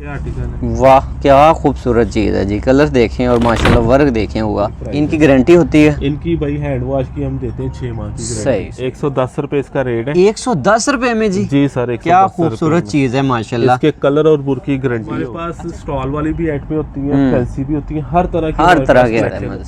ये आर्टिकल है। वाह क्या खूबसूरत चीज़ है जी। कलर देखें और माशाल्लाह वर्क देखें हुआ। इनकी गारंटी होती है? इनकी भाई हैंड वॉश की हम देते हैं 6 माह की गारंटी। सही। 110 रुपए इसका रेट है। 110 रुपए में जी? जी सर, क्या खूबसूरत चीज़ है माशाल्लाह। इसके कलर और बुर की गारंटी। हमारे पास स्टॉल वाली भी आइटमें होती हैं, फैंसी भी होती हैं, हर तरह की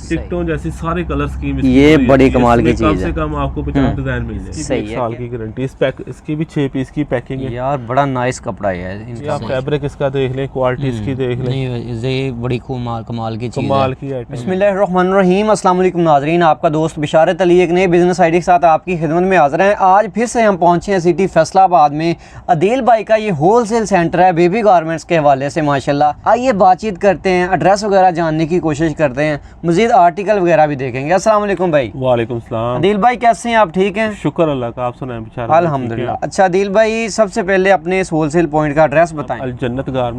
टिकटों जैसी सारे कलर स्कीम। ये बड़ी कमाल की चीज़ है। कम से कम आपको 50 डिजाइन मिल जाएगी। 1 साल की गारंटी। इसकी भी 6 पीस की पैकिंग है यार। बड़ा नाइस कपड़ा है इनका। आप फैब्रिक इसका देख लें, क्वालिटी इसकी देख लें। ये बड़ी कमाल की चीज़ है। कमाल की आइटम। बिस्मिल्लाहिर्रहमानिर्रहीम। अस्सलाम वालेकुम नाज़रीन, आपका दोस्त बिशारत अली एक नए बिजनेस आइडिया के साथ आपकी खिदमत में हाज़िर हैं। आज फिर से हम पहुंचे हैं सिटी फैसलाबाद में। अदील भाई का ये होलसेल सेंटर है बेबी गारमेंट्स के हवाले से माशाल्लाह। आइए बातचीत करते हैं, एड्रेस वगैरह जानने की कोशिश करते हैं, मजीद आर्टिकल वगैरह भी देखेंगे। अस्सलाम वालेकुम भाई। वालेकुम सलाम। अदील भाई कैसे हैं आप? ठीक हैं? शुक्र अल्लाह का, आप सुनाएं? बिचारा अल्हम्दुलिल्लाह। अच्छा अदील भाई, सबसे पहले अपने इस होलसेल पॉइंट का एड्रेस बताएं। अल जन्नत गारमेंट्स,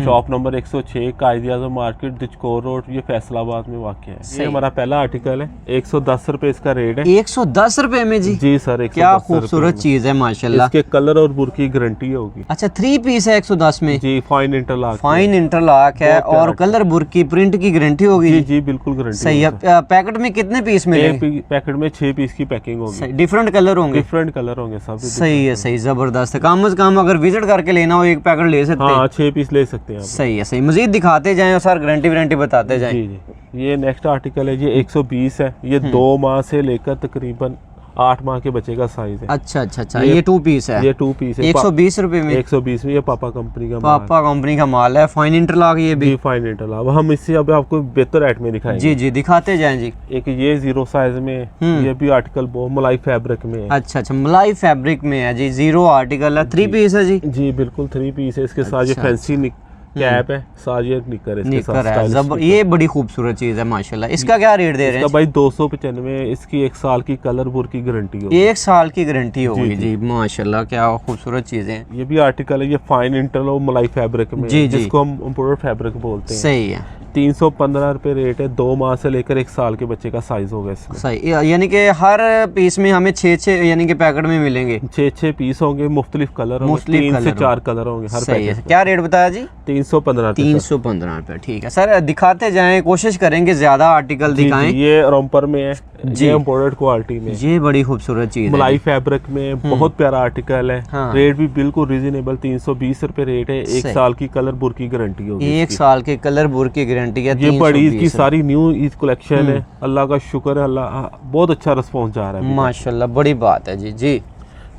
शॉप नंबर 106, कायद आज़म मार्केट, दिचकोर रोड, ये फैसलाबाद में वाक़ है। ये हमारा पहला आर्टिकल है। 110 रुपए इसका रेट है। 110 रुपए में जी? जी सर। क्या खूबसूरत चीज़ है माशाल्लाह। इसके कलर और बुर की गारंटी होगी। अच्छा 3 पीस है 110 में? जी, फाइन इंटरलॉक। फाइन इंटरलॉक है और कलर बुर की प्रिंट की गारंटी होगी? जी जी बिल्कुल गारंटी। सही है। पैकेट में कितने पीस मिलेंगे? पैकेट में 6 पीस की पैकिंग होगी। डिफरेंट कलर होंगे? डिफरेंट कलर होंगे सब। सही है, सही, जबरदस्त है। कम से कम अगर विजिट करके लेना हो एक पैकेट ले सकते हैं। हाँ, 6 पीस ले सकते हैं। सही है, सही। मजीद दिखाते जाएं और सर गारंटी बताते जाएं। जी जी। ये नेक्स्ट आर्टिकल है, ये 120 है। ये 2 माह से लेकर तकरीबन 8 माह के बच्चे का साइज है। अच्छा। ये 2 पीस है? ये 2 पीस है। 120 रुपए में? 120 में। ये पापा कंपनी का पापा कंपनी का माल है। फाइन इंटरलॉक ये भी? Fine interlock. हम इससे अब आपको बेहतर रेट में दिखाएंगे। जी जी, दिखाते जाएं जी। एक ये 0 साइज में, ये भी आर्टिकल बहुत मलाई फैब्रिक में है। अच्छा, मलाई फैब्रिक में है जी। 0 आर्टिकल है। 3 पीस है जी? जी बिल्कुल 3 पीस है। इसके साथ ये फैंसी कैप है, साथ ये निकर है। ये बड़ी खूबसूरत चीज है माशाल्लाह। इसका क्या रेट दे रहे हैं? भाई 295। इसकी 1 साल की कलर बुर की गारंटी होगी। 1 साल की गारंटी होगी जी। माशाल्लाह क्या खूबसूरत चीजें। ये भी आर्टिकल है, ये फाइन इंटरलॉक मलाई फैब्रिक में जी, जिसको हम इम्पोर्टेड फैब्रिक बोलते हैं। सही है। 315 रुपए रेट है। 2 माह से लेकर 1 साल के बच्चे का साइज होगा इसमें। सही, यानी कि हर पीस में हमें 6 यानी कि पैकेट में मिलेंगे। 6 पीस होंगे, मुख्तलिफ कलर होंगे, 3 से 4 कलर होंगे हर पैकेट। क्या रेट बताया जी? 315 रुपए। ठीक है सर, दिखाते जाएं, कोशिश करेंगे ज्यादा आर्टिकल दिखाएं। ये रॉम्पर में है, ये इम्पोर्टेड क्वालिटी में। ये बड़ी खूबसूरत चीज है, मलाई फैब्रिक में, बहुत प्यारा आर्टिकल है। रेट भी बिल्कुल रीजनेबल, 320 रुपए रेट है। 1 साल की कलर बुर की गारंटी होगी। 1 साल के कलर बुर की गारंटी है। ये बड़ी ईद की सारी न्यू ईद कलेक्शन है। अल्लाह का शुक्र है, अल्लाह बहुत अच्छा रिस्पॉन्स जा रहा है माशाल्लाह। बड़ी बात है जी। जी,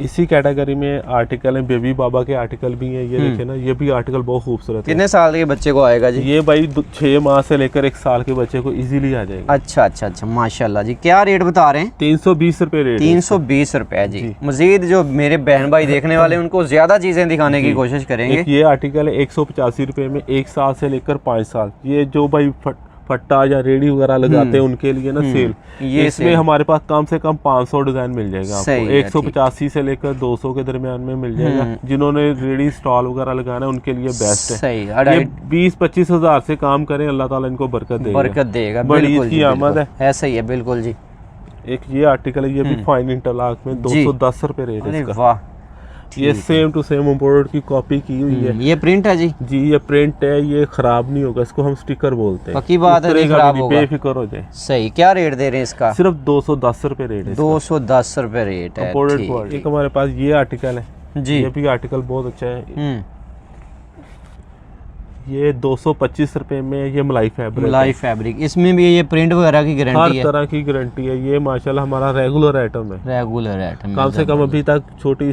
इसी कैटेगरी में आर्टिकल है, बेबी बाबा के आर्टिकल भी हैं। ये देखे ना, ये भी आर्टिकल बहुत खूबसूरत है। कितने साल के बच्चे को आएगा जी? ये भाई 6 माह से लेकर 1 साल के बच्चे को इजीली आ जाएगा। अच्छा माशाल्लाह जी। क्या रेट बता रहे हैं? 320 रुपए रेट। 320 रुपए जी। मजीद जो मेरे बहन भाई देखने वाले उनको ज्यादा चीजें दिखाने की कोशिश करेंगे। ये आर्टिकल है 185 रुपए में, 1 साल से लेकर 5 साल। ये जो भाई फट्टा या रेडी वगैरह लगाते हैं उनके लिए ना सेल। ये इसमें हमारे पास कम से कम 500 डिजाइन मिल जाएगा आपको। 185 से लेकर 200 के दरमियान में मिल जाएगा। जिन्होंने रेडी स्टॉल वगैरह लगाना है उनके लिए बेस्ट है। सही। ये 20-25 हजार से काम करें, अल्लाह ताला इनको बरकत देगा। बड़ी इसकी आमद है। ऐसा ही है, बिल्कुल जी। एक ये आर्टिकल है, ये भी फाइन इंटरलॉक में 210 रुपए रेट है इसका। वाह, ये सेम टू सेम इम्पोर्टेड की कॉपी की हुई है। ये प्रिंट है जी? जी, ये प्रिंट है, ये खराब नहीं होगा। इसको हम स्टिकर बोलते हैं। पक्की बात है, खराब होगा। बेफिक्र हो जाए। सही। क्या रेट दे रहे हैं इसका? सिर्फ 210 रुपए रेट है। 210 रुपए रेट है। एक हमारे पास ये आर्टिकल है जी। ये भी आर्टिकल बहुत अच्छा है। ये 225 रुपए में, ये मलाई फैब्रिक। इसमें भी ये प्रिंट वगैरह की गारंटी है? हर तरह की गारंटी है। ये माशाल्लाह हमारा रेगुलर आइटम है। कम से कम अभी तक छोटी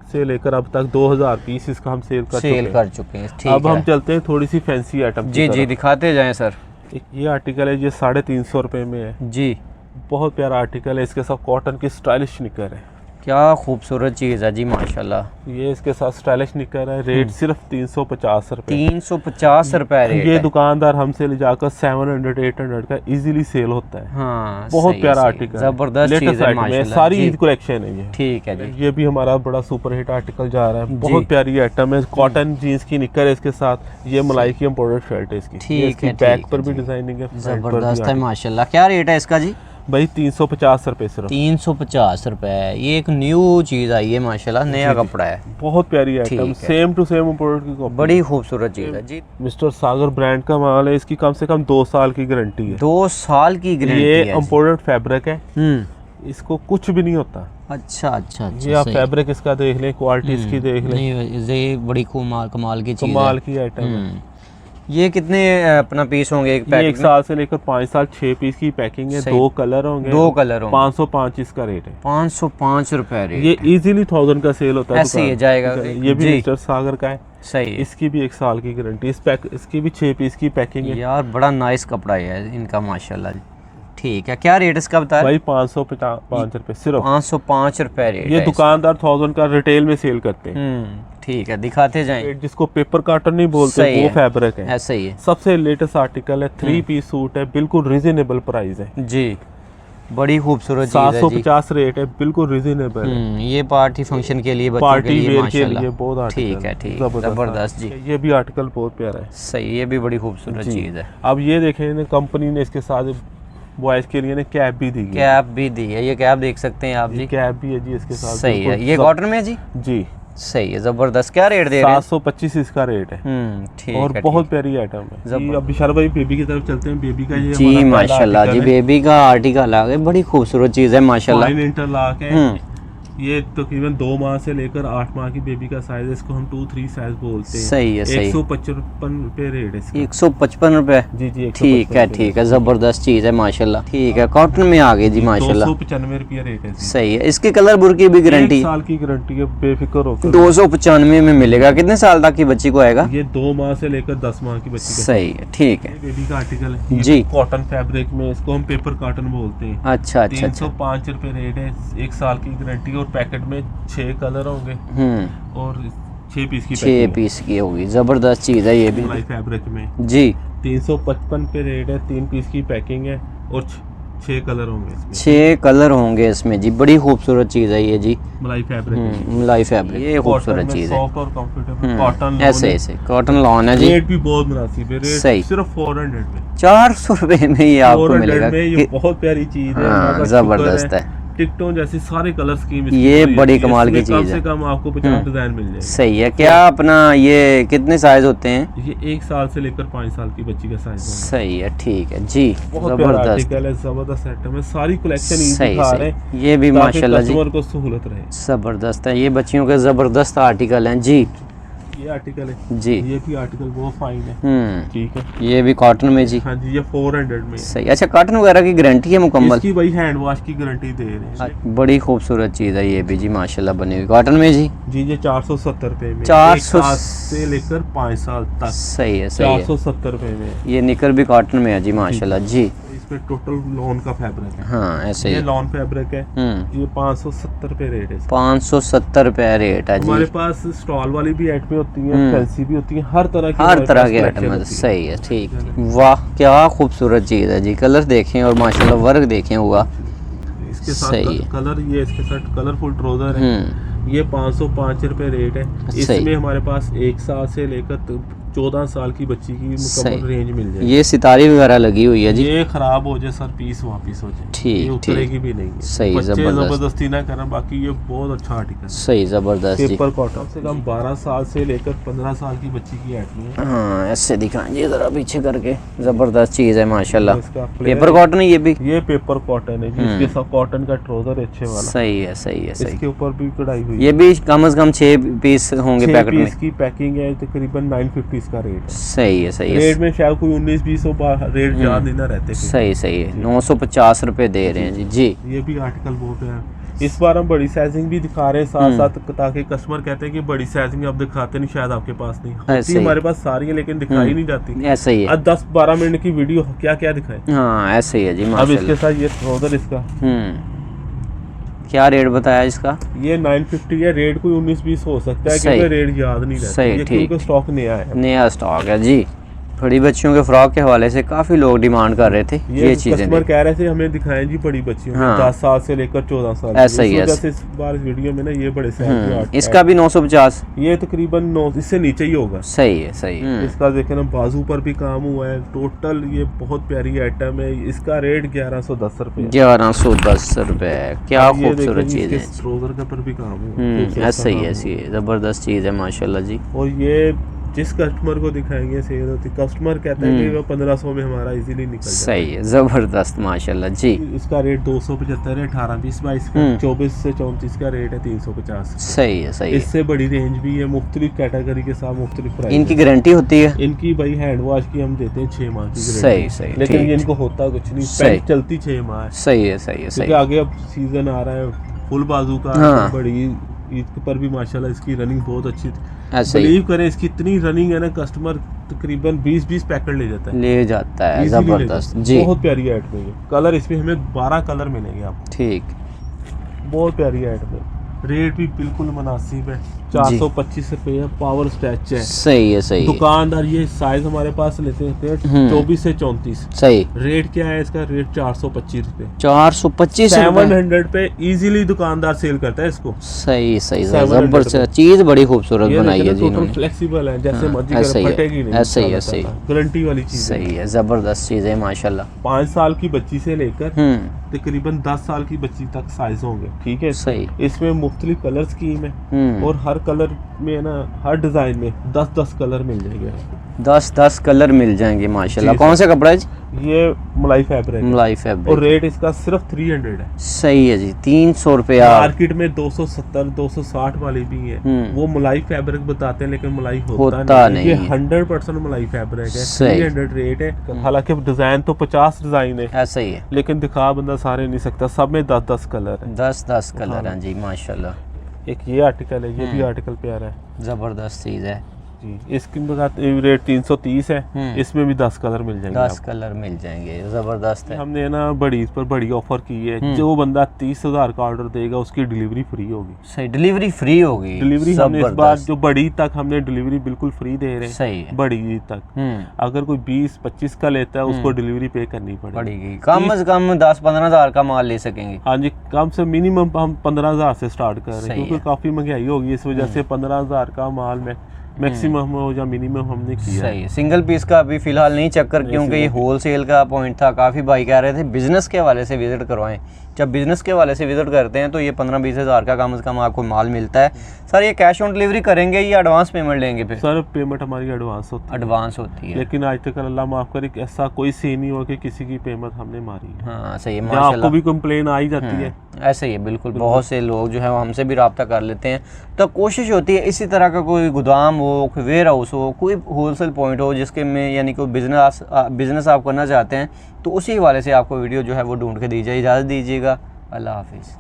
से लेकर अब तक 2000 पीस इसका हम सेल कर चुके हैं। ठीक अब हम चलते हैं थोड़ी सी फैंसी आइटम। जी, दिखाते जाएं सर। ये आर्टिकल है, ये 350 रुपए में है जी। बहुत प्यारा आर्टिकल है। इसके साथ कॉटन की स्टाइलिश निकर है। क्या खूबसूरत चीज़ है जी माशाल्लाह। ये इसके साथ स्टाइलिश निकर है। रेट सिर्फ 350 रुपए। 350 रुपए रेट। ये दुकानदार हमसे ले जाकर 700-800 का इजीली सेल होता है। हाँ, बहुत प्यारा आर्टिकल, जबरदस्त चीज़ है माशाल्लाह। सारी ईद कलेक्शन है ये। ठीक है जी। ये भी हमारा बड़ा सुपर हिट आर्टिकल जा रहा है। बहुत प्यारी आइटम है। कॉटन जीन्स की निकर है इसके साथ। ये मलाई की इम्पोर्टेड शर्ट है इसकी। ठीक है। बैक पर भी डिजाइनिंग है, जबरदस्त है माशाल्लाह। क्या रेट है इसका जी? भाई 350 रुपए सिर्फ। 350 रुपए। ये एक न्यू चीज आई है माशाल्लाह, नया कपड़ा है, बहुत प्यारी item, same to same imported की कॉपी, बड़ी खूबसूरत चीज है जी। मिस्टर सागर ब्रांड का माल है, इसकी कम से कम 2 साल की गारंटी है। 2 साल की गारंटी है। ये इंपोर्टेड फैब्रिक है, इसको कुछ भी नहीं होता। अच्छा अच्छा अच्छा, ये आप फैब्रिक इसका देख लें, क्वालिटी इसकी देख लें, ये बड़ी कमाल की चीज है, कमाल की आइटम है। ये कितने अपना पीस होंगे एक पैकेट में? 1 साल से लेकर 5 साल 6 पीस की पैकिंग है, 2 कलर होंगे, 2 कलर होंगे, 505 इसका रेट है, 505 रुपए रेट। ये इजीली 1000 का सेल होता है, ऐसे ही जाएगा। ये भी मिस्टर सागर का है, सही। इसकी भी 1 साल की गारंटी, इसकी भी 6 पीस की पैकिंग है। यार बड़ा नाइस कपड़ा है इनका माशाल्लाह। ठीक है, क्या रेट इसका बताया भाई? 505 रुपए सिर्फ, 505 रुपए रेट। ये दुकानदार 1000 का रिटेल में सेल करते हैं। ठीक है, दिखाते जाएं। जिसको पेपर कॉटन नहीं बोलते वो फैब्रिक है, ऐसा ही है। सबसे लेटेस्ट आर्टिकल है, 3 पीस सूट है, बिल्कुल रीजनेबल प्राइस है जी, बड़ी खूबसूरत चीज है जी। 750 रेट है, बिल्कुल रीजनेबल है। ये पार्टी फंक्शन के लिए, बच्चों पार्टी के लिए वेयर के लिए बहुत आर्टिकल। ठीक है, ठीक, जबरदस्त जी। ये भी आर्टिकल बहुत प्यारा है, सही, ये भी बड़ी खूबसूरत चीज है। अब ये देखें, कंपनी ने इसके साथ बॉयज के लिए कैप भी दी है, कैप भी दी है, ये कैप देख सकते हैं आप जी, कैप भी है जी इसके साथ। सही है। ये कॉटन में जी? जी सही है, जबरदस्त। क्या रेट दे रहे हैं? 725 इसका रेट है। ठीक और है, बहुत प्यारी आइटम है जी। अब विशाल भाई बेबी की तरफ चलते हैं। बेबी का ये जी माशाल्लाह जी, बेबी का आर्टिकल आ गया, बड़ी खूबसूरत चीज है माशाल्लाह। फाइन इंटरलॉक है, ये तकरीबन 2 माह से लेकर 8 माह की बेबी का साइज है, इसको हम 2-3 साइज बोलते हैं। सही है, सही। 155 रुपए रेट है इसका। 155 रुपए? जी जी, ठीक है, ठीक है, जबरदस्त चीज है माशाल्लाह। ठीक है, कॉटन में आ गई जी माशाल्लाह। 295 रुपया रेट है। सही है। इसकी कलर बुर की भी गारंटी? 1 साल की गारंटी है, बेफिक्र होकर। 295 में मिलेगा। कितने साल तक की बच्ची को आएगा? ये 2 माह से लेकर 10 माह की बच्ची। सही है, ठीक है। बेबी का आर्टिकल है जी, कॉटन फैब्रिक में, इसको हम पेपर कॉटन बोलते हैं। अच्छा अच्छा, 305 रुपए रेट है, 1 साल की गारंटी, और पैकेट में 6 कलर होंगे और 6 पीस की 6 पीस की होगी। जबरदस्त चीज है ये भी फैब्रिक में जी। 355 पे रेट है, 3 पीस की पैकिंग है और 6 कलर होंगे इसमें। 6 कलर होंगे इसमें जी, बड़ी खूबसूरत चीज है ये जी, मलाई फैब्रिक। मलाई फैब्रिक, ये खूबसूरत चीज है, सॉफ्ट और कंफर्टेबल कॉटन। ऐसे ऐसे कॉटन लॉन है जी। रेट भी बहुत मुनासिब है, रेट सही, सिर्फ 400 में, 400 रुपए में ये आपको मिलेगा। ये बहुत प्यारी चीज है, जबरदस्त है। टिकटों जैसी सारे कलर स्कीम, ये बड़ी कमाल की चीज है। कम से कम आपको 50 डिजाइन मिल जाएगा। सही है। क्या अपना ये कितने साइज होते हैं? ये 1 साल से लेकर 5 साल की बच्ची का साइज। सही है, ठीक है जी, जबरदस्त आर्टिकल है, जबरदस्त आइटम है, सारी कलेक्शन दिखा रहे हैं, ये भी माशाल्लाह जी, कस्टमर को सहूलत रहे। जबरदस्त है, ये बच्चियों के जबरदस्त आर्टिकल हैं जी। ये आर्टिकल है जी, ये भी आर्टिकल बहुत फाइन है। ठीक है, ये भी कॉटन में जी। हाँ जी, ये 400 में। सही। अच्छा, कॉटन वगैरह की गारंटी है मुकम्मल? इसकी भाई हैंड वॉश की गारंटी दे रहे हैं। बड़ी खूबसूरत चीज है ये भी जी माशाल्लाह, बनी हुई कॉटन में जी। जी, ये 470 रुपए में, 400 से लेकर 5 साल तक। सही है, सही है। 470 रुपए में। ये निकर भी कॉटन में है जी माशाल्लाह जी। पे टोटल लॉन का फैब्रिक है। हाँ, ऐसे ये ही लॉन फैब्रिक है। ये 570 रुपए रेट है। 570 रुपए रेट है जी। हमारे पास स्टॉल वाली भी आइटमें होती हैं, फैंसी भी होती हैं, हर तरह की आइटम है। सही है, ठीक है। वाह, क्या खूबसूरत चीज है जी। कलर देखें और माशाल्लाह वर्क देखें हुआ, इसके साथ कलर, ये इसके साथ कलरफुल ट्राउजर है। ये 505 रुपए रेट है। इसमें हमारे पास 1 साल से लेकर 14 साल की बच्ची की मुकम्मल रेंज मिल जाएगी। ये सितारी वगैरह लगी हुई है जी। ये खराब हो जाए सर, पीस वापस हो जाए, ठीक, उतरेगी भी नहीं है। सही, जबरदस्ती ना करना, बाकी ये बहुत अच्छा आर्टिकल। सही, जबरदस्त जी। पेपर कॉटन से कम 12 साल से लेकर 15 साल की बच्ची की आइटम है। हाँ, ऐसे दिखाएंगे जरा पीछे करके, जबरदस्त चीज है माशाल्लाह। पेपर कॉटन है ये भी? ये पेपर कॉटन है जी, इसके साथ कॉटन का ट्राउजर अच्छे वाला। सही है, सही है, सही। इसके ऊपर भी कढ़ाई हुई। ये भी कम से कम 6 पीस होंगे पैकेट में। इसकी पैकिंग है, तकरीबन 950 इसका रेट है। सही है, सही है। रेट में शायद कोई 19-20 रेट याद नहीं ना रहते। सही, सही है। 950 रुपए दे रहे हैं जी। जी, ये भी आर्टिकल बहुत है। इस बार हम बड़ी साइजिंग भी दिखा रहे हैं साथ साथ, ताकि कस्टमर कहते हैं कि बड़ी साइजिंग आप दिखाते नहीं, शायद आपके पास नहीं होती। हमारे पास सारी है लेकिन दिखाई नहीं जाती। ऐसा ही है। 10-12 मिनट की वीडियो क्या क्या दिखाए। हाँ, ऐसे ही है जी अब माशाल्लाह। इसके साथ ये ट्राउजर इसका क्या रेट बताया इसका? ये 950 है। रेट कोई 19-20 हो सकता है, क्योंकि रेट याद नहीं रहता, क्योंकि स्टॉक नया है। नया स्टॉक है जी। बड़ी बच्चियों के फ्रॉक के हवाले से काफी लोग डिमांड कर रहे थे ये चीजें। कस्टमर कह रहे थे हमें दिखाएं जी बड़ी बच्चियों, हाँ। 10 साल से लेकर 14 साल, ऐसा ही है। इस बार वीडियो में ना ये बड़े साइज इसका भी 950, ये तकरीबन 9 इससे नीचे ही होगा। सही है, सही है। इसका देखें ना बाजू पर भी काम हुआ है। टोटल ये बहुत प्यारी आइटम है। इसका रेट 1110 रुपए। 1110 रुपए, क्या खूबसूरत चीज है। ट्राउजर के पर भी काम हुआ। ऐसा ही ऐसी जबरदस्त चीज है माशाल्लाह जी। और ये जिस कस्टमर को दिखाएंगे सेल होती, कस्टमर कहता है कि वो 1500 में हमारा इजीली निकल जाए। सही है, जबरदस्त माशाल्लाह जी। इसका रेट 275 है। 18, 20, 22 का 24 से 34 का रेट है 350। सही है, सही है। इससे बड़ी रेंज भी है, मुख्तलिफ कैटेगरी के साथ मुख्तलिफ प्राइस। इनकी गारंटी होती है? इनकी भाई हैंड वॉश की हम देते हैं 6 माह की गारंटी। सही सही, लेकिन इनको होता कुछ नहीं, पैंट चलती 6 माह है। सही है, सही है, सही। आगे अब सीजन आ रहा है फुल बाजू का। हाँ। बड़ी ईद पर भी माशाल्लाह इसकी रनिंग बहुत अच्छी थी। ऐसे बिलीव करें इसकी इतनी रनिंग है ना, कस्टमर तकरीबन 20 पैकेट ले जाता है। जबरदस्त जी। बहुत प्यारी आइटम है। कलर इसमें हमें 12 कलर मिलेंगे आपको। ठीक, बहुत प्यारी आइटम है। रेट भी बिल्कुल मुनासिब है। 425 रुपए है। पावर स्टैच है। सही है, सही है। दुकानदार ये साइज हमारे पास लेते हैं 24 से 34। सही। रेट क्या है इसका? रेट 425 रुपए। 425 700 पे इजीली दुकानदार सेल करता है इसको। सही सही, जबरदस्त चीज, बड़ी खूबसूरत बनाई है जी इन्होंने। फ्लेक्सिबल है, जैसे मर्जी करें, फटेगी नहीं। ऐसे ही, ऐसे ही। गारंटी वाली चीज। सही है, जबरदस्त चीज है माशाल्लाह। 5 साल की बच्ची से लेकर तकरीबन 10 साल की बच्ची तक साइज होंगे। ठीक है, सही। इसमें मुख्तलिफ कलर स्कीम है और हर कलर में ना, हर डिजाइन में 10-10 कलर मिल जाएंगे। 10-10 कलर मिल जाएंगे माशाल्लाह। कौन सा कपड़ा है जी? ये मलाई फैब्रिक है। मलाई फैब्रिक। और रेट इसका सिर्फ 300 है। सही है जी, 300 रुपए। मार्केट में 270 260 वाली भी है, वो मलाई फैब्रिक बताते हैं लेकिन मलाई होता नहीं। ये 100% मलाई फैब्रिक है। 300 रेट है। हालांकि डिजाइन तो 50 डिजाइन है। ऐसा ही है, लेकिन दिखा बंदा सारे नहीं सकता। सब में 10-10 कलर है। 10-10 कलर हैं जी माशाल्लाह। एक ये आर्टिकल है, ये भी आर्टिकल प्यारा है। जबरदस्त चीज है जी। इसकी रेट 330 है। इसमें भी 10 कलर मिल जाएंगे। 10 कलर मिल जाएंगे, जबरदस्त है। हमने ना बड़ी इस पर बड़ी ऑफर की है। जो बंदा 30,000 का ऑर्डर देगा उसकी डिलीवरी फ्री होगी। सही, डिलीवरी फ्री होगी। डिलीवरी हमने इस बार जो बड़ी तक हमने डिलीवरी बिल्कुल फ्री दे रहे हैं। सही है। बड़ी तक अगर कोई 20-25 का लेता है उसको डिलीवरी पे करनी पड़ेगी। कम से कम 10-15,000 का माल ले सकेंगे। हाँ जी, कम से मिनिमम हम 15,000 से स्टार्ट कर रहे हैं, क्योंकि काफी महंगाई होगी। इस वजह से 15,000 का माल में मैक्सिमम हो या मिनिमम हमने किया। सही है। सिंगल पीस का अभी फिलहाल नहीं चक्कर, क्योंकि ये होलसेल का पॉइंट था। काफ़ी भाई कह रहे थे बिजनेस के हवाले से विजिट करवाएं। जब बिजनेस के हवाले से विजिट करते हैं तो ये 15-20 हज़ार का कम से कम आपको माल मिलता है। सर ये कैश ऑन डिलीवरी करेंगे या एडवांस पेमेंट लेंगे? फिर सर पेमेंट हमारी एडवांस होती है। लेकिन आज तक अल्लाह माफ करे ऐसा कोई सीन नहीं हुआ कि किसी की पेमेंट हमने मारी है। हाँ सही है, आपको भी कंप्लेन आ ही जाती है। ऐसे ही है, बिल्कुल। बहुत से लोग जो है वो हमसे भी रब्ता कर लेते हैं। तो कोशिश होती है इसी तरह का कोई गोदाम हो, कोई वेयर हाउस हो, कोई होलसेल पॉइंट हो जिसके में यानी कोई बिजनेस आप करना चाहते हैं, तो उसी हवाले से आपको वीडियो जो है वो ढूंढ के दी जाए। इजाज़त दीजिएगा, अल्लाह हाफिज़।